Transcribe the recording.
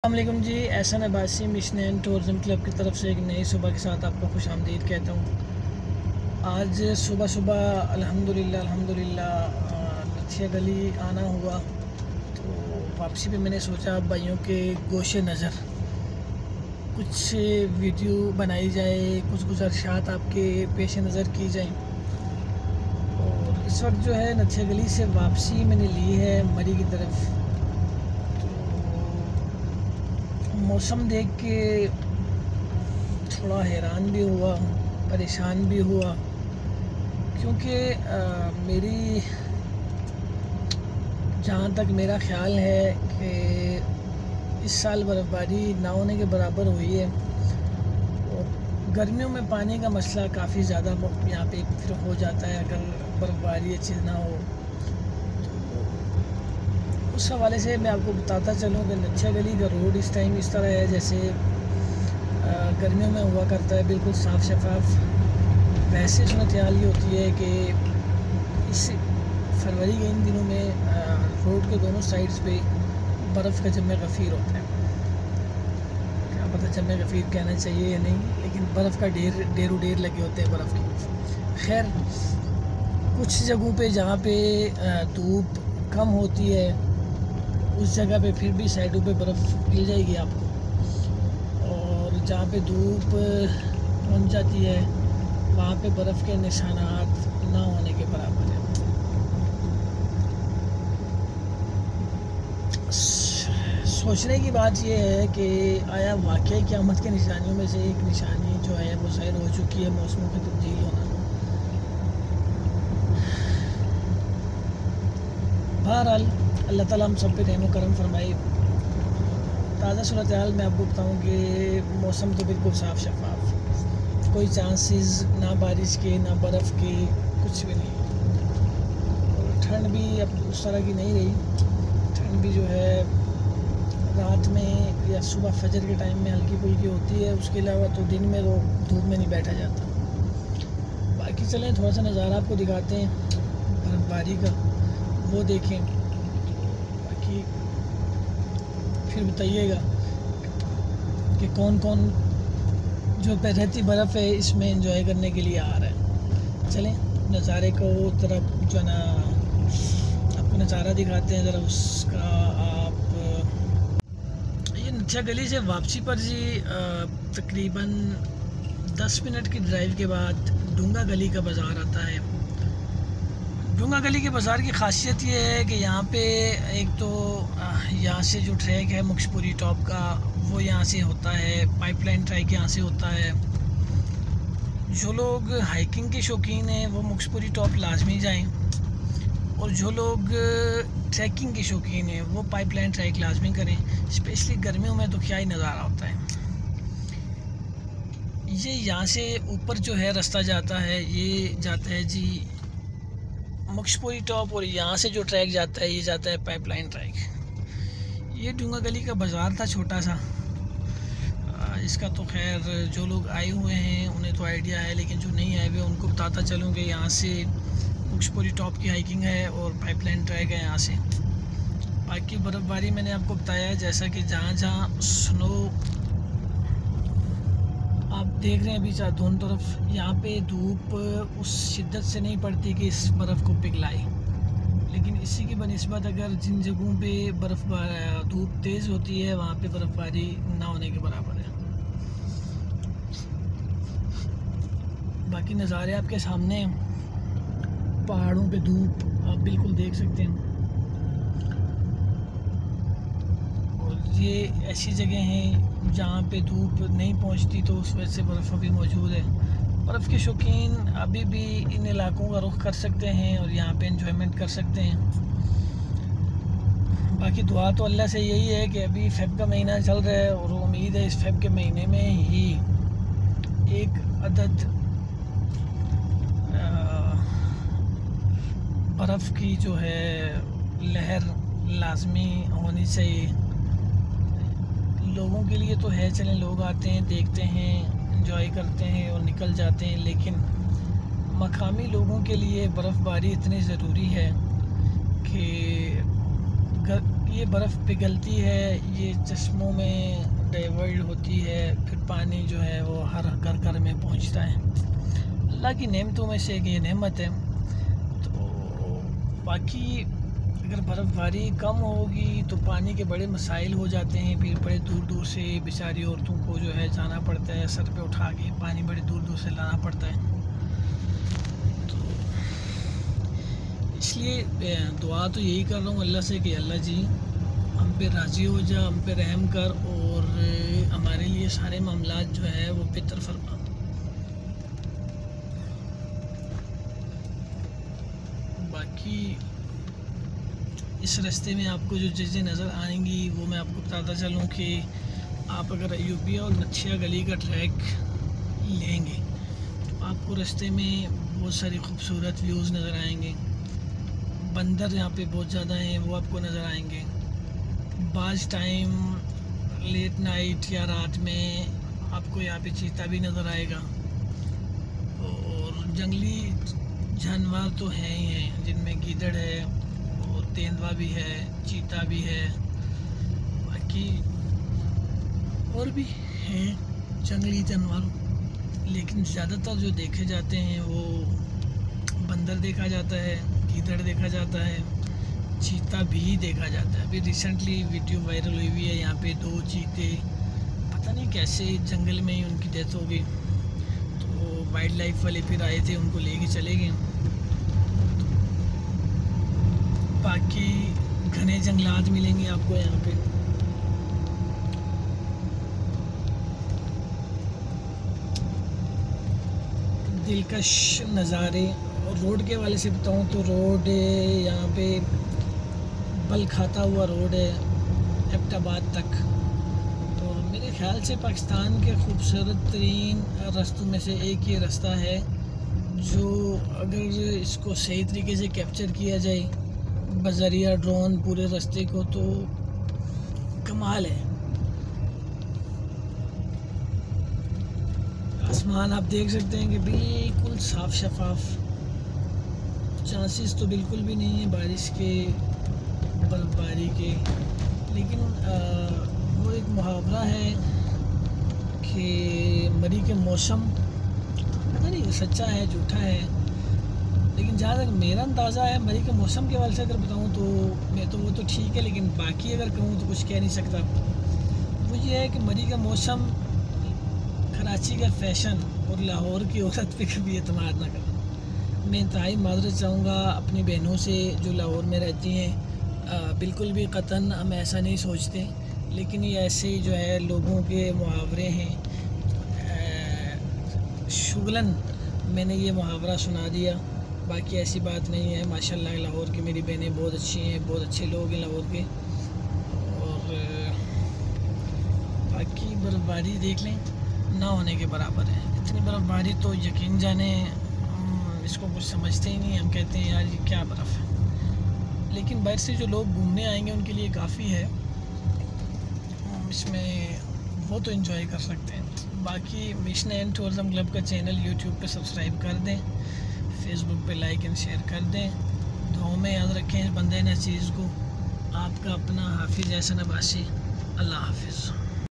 अस्सलामुअलैकुम जी। Ehsan Abbasi mission and tourism club की तरफ से एक नई सुबह के साथ आपको खुशामदीद कहता हूँ। आज सुबह सुबह अल्हम्दुलिल्लाह नथिया गली आना हुआ, तो वापसी पे मैंने सोचा भाइयों के गोशे नज़र कुछ वीडियो बनाई जाए, कुछ गुज़ारिशात आपके पेश नज़र की जाए। और इस वक्त जो है नथिया गली से वापसी मैंने ली है मरी की तरफ। मौसम देख के थोड़ा हैरान भी हुआ, परेशान भी हुआ, क्योंकि मेरी जहाँ तक मेरा ख़्याल है कि इस साल बर्फ़बारी ना होने के बराबर हुई है। और गर्मियों में पानी का मसला काफ़ी ज़्यादा यहाँ पे फिर हो जाता है अगर बर्फ़बारी अच्छी ना हो। उस हवाले से मैं आपको बताता चलूँ कि नथिया गली का रोड इस टाइम इस तरह है जैसे गर्मियों में हुआ करता है, बिल्कुल साफ़ शफाफ। वैसे सूरत हाल ये होती है कि इस फरवरी के इन दिनों में रोड के दोनों साइड्स पे बर्फ़ का जमे गफ़ीर होता है। क्या पता जमे गफ़ीर कहना चाहिए या नहीं, लेकिन बर्फ़ का ढेर लगे होते हैं बर्फ़ की। खैर, कुछ जगहों पे जहाँ पे धूप कम होती है उस जगह पे फिर भी साइडों पे बर्फ़ मिल जाएगी आपको, और जहाँ पे धूप पहुँच जाती है वहाँ पे बर्फ़ के निशानात ना होने के बराबर है। सोचने की बात यह है कि आया वाकई क़यामत की निशानियों में से एक निशानी जो है वो ज़ाहिर हो चुकी है, मौसमों की तब्दील होना। बहरहाल अल्लाह ताला हम सब पे रहम करम फरमाए। ताज़ा सूरत हाल मैं आपको बताऊँ कि मौसम तो बिल्कुल साफ़ शफाफ, कोई चांसेस ना बारिश के ना बर्फ़ के, कुछ भी नहीं। और ठंड भी अब उस तरह की नहीं रही। ठंड भी जो है रात में या सुबह फजर के टाइम में हल्की फुल्की होती है, उसके अलावा तो दिन में तो धूप में नहीं बैठा जाता। बाकी चलें थोड़ा सा नज़ारा आपको दिखाते हैं बर्फ़बारी का, वो देखें, बाकी फिर बताइएगा कि कौन कौन जो रहती बर्फ़ है इसमें एंजॉय करने के लिए आ रहा है। चलें नज़ारे को तरफ जो ना आपको नज़ारा दिखाते हैं ज़रा उसका। आप ये नथिया गली से वापसी पर जी तकरीबन 10 मिनट की ड्राइव के बाद डूंगा गली का बाज़ार आता है। डूंगा गली के बाज़ार की ख़ासियत ये है कि यहाँ पे एक तो यहाँ से जो ट्रैक है मुक्शपुरी टॉप का वो यहाँ से होता है, पाइपलाइन ट्रैक यहाँ से होता है। जो लोग हाइकिंग के शौकीन हैं वो मुक्शपुरी टॉप लाजमी जाएं, और जो लोग ट्रैकिंग के शौकीन हैं वो पाइपलाइन ट्रैक लाजमी करें। स्पेशली गर्मियों में तो क्या ही नज़ारा होता है। ये यहाँ से ऊपर जो है रास्ता जाता है, ये जाता है जी मुक्शपुरी टॉप, और यहाँ से जो ट्रैक जाता है ये जाता है पाइपलाइन ट्रैक। ये डूंगा गली का बाज़ार था छोटा सा, इसका तो खैर जो लोग आए हुए हैं उन्हें तो आइडिया है, लेकिन जो नहीं आए हुए उनको बताता चलूँ कि यहाँ से मुक्शपुरी टॉप की हाइकिंग है और पाइपलाइन ट्रैक है यहाँ से। बाकी बर्फ़बारी मैंने आपको बताया, जैसा कि जहाँ जहाँ स्नो आप देख रहे हैं अभी दोनों तरफ, यहाँ पे धूप उस शिद्दत से नहीं पड़ती कि इस बर्फ़ को पिघलाए, लेकिन इसी की बनिस्बत अगर जिन जगहों पे धूप तेज़ होती है वहाँ पे बर्फ़बारी ना होने के बराबर है। बाकी नज़ारे आपके सामने, पहाड़ों पे धूप आप बिल्कुल देख सकते हैं। और ये ऐसी जगह हैं जहाँ पे धूप नहीं पहुँचती, तो उस वजह से बर्फ़ अभी मौजूद है। बर्फ़ के शौकीन अभी भी इन इलाकों का रुख कर सकते हैं और यहाँ पे एंजॉयमेंट कर सकते हैं। बाकी दुआ तो अल्लाह से यही है कि अभी फ़ेब का महीना चल रहा है, और उम्मीद है इस फ़ेब के महीने में ही एक अदद बर्फ़ की जो है लहर लाजमी होनी चाहिए। लोगों के लिए तो है, चलें लोग आते हैं, देखते हैं, एंजॉय करते हैं और निकल जाते हैं, लेकिन मकामी लोगों के लिए बर्फ़बारी इतनी ज़रूरी है कि ये बर्फ़ पिघलती है, ये चश्मों में डाइवर्ट होती है, फिर पानी जो है वो हर घर घर में पहुंचता है। अल्लाह की नेमतों में से एक ये नेमत है। तो बाकी अगर बर्फ़बारी कम होगी तो पानी के बड़े मसाइल हो जाते हैं, फिर बड़े दूर दूर से बेचारी औरतों को जो है जाना पड़ता है, सर पे उठा के पानी बड़े दूर दूर से लाना पड़ता है। तो इसलिए दुआ तो यही कर रहा हूँ अल्लाह से कि अल्लाह जी हम पे राज़ी हो जा, हम पे रहम कर और हमारे लिए सारे मामलात जो है वो बेहतर फरमा। बाकी इस रास्ते में आपको जो चीज़ें नज़र आएंगी वो मैं आपको बताता चलूँ कि आप अगर अयूबिया और नक्शिया गली का ट्रैक लेंगे तो आपको रास्ते में बहुत सारी खूबसूरत व्यूज़ नज़र आएंगे। बंदर यहाँ पे बहुत ज़्यादा हैं, वो आपको नज़र आएंगे। बाज़ टाइम लेट नाइट या रात में आपको यहाँ पे चीता भी नज़र आएगा और जंगली जानवर तो हैं ही हैं, जिनमें गीदड़ है, तेंदुआ भी है, चीता भी है, बाकी और भी हैं जंगली जानवर, लेकिन ज़्यादातर जो देखे जाते हैं वो बंदर देखा जाता है, गीदड़ देखा जाता है, चीता भी देखा जाता है। अभी रिसेंटली वीडियो वायरल हुई हुई है, यहाँ पे 2 चीते पता नहीं कैसे जंगल में ही उनकी डेथ हो गई, तो वाइल्ड लाइफ वाले फिर आए थे, उनको लेके चले गए। बाकी घने जंगलात मिलेंगे आपको यहाँ पे। दिलकश नज़ारे। और रोड के वाले से बताऊँ तो रोड यहाँ पे बल खाता हुआ रोड है एबटाबाद तक। तो मेरे ख़्याल से पाकिस्तान के खूबसूरत तरीन रास्तों में से एक ये रास्ता है जो अगर इसको सही तरीके से कैप्चर किया जाए बज़रिया ड्रोन पूरे रास्ते को तो कमाल है। आसमान आप देख सकते हैं कि बिल्कुल साफ़ शफाफ, चांसेस तो बिल्कुल भी नहीं है बारिश के, बर्फ़बारी के। लेकिन वो एक मुहावरा है कि मरी के मौसम, पता नहीं सच्चा है झूठा है, लेकिन जहाँ तक मेरा अंदाज़ा है मरी के मौसम के वाले से अगर बताऊँ तो मैं तो वो तो ठीक है, लेकिन बाकी अगर कहूँ तो कुछ कह नहीं सकता। वो ये है कि मरी का मौसम कराची का फ़ैशन और लाहौर की औरत पे कभी एतमाद ना करें। मैं इंतहाई माज़रत चाहूँगा अपनी बहनों से जो लाहौर में रहती हैं, बिल्कुल भी क़तन हम ऐसा नहीं सोचते, लेकिन ये ऐसे जो है लोगों के मुहावरे हैं। शुगलन मैंने ये मुहावरा सुना दिया, बाकी ऐसी बात नहीं है। माशाल्लाह लाहौर की मेरी बहनें बहुत अच्छी हैं, बहुत अच्छे लोग हैं लाहौर के। और बाकी बर्फ़बारी देख लें, ना होने के बराबर है। इतनी बर्फ़बारी तो यकीन जाने इसको कुछ समझते ही नहीं। हम कहते हैं यार ये क्या बर्फ़ है, लेकिन बाहर से जो लोग घूमने आएंगे उनके लिए काफ़ी है, इसमें वो तो एंजॉय कर सकते हैं। बाकी मिशन एंड टूरिज़म क्लब का चैनल यूट्यूब पे सब्सक्राइब कर दें, फेसबुक पे लाइक एंड शेयर कर दें। दुआओं में याद रखें बंदे न चीज़ को। आपका अपना हाफिज़ एहसन अब्बासी। अल्लाह हाफिज़।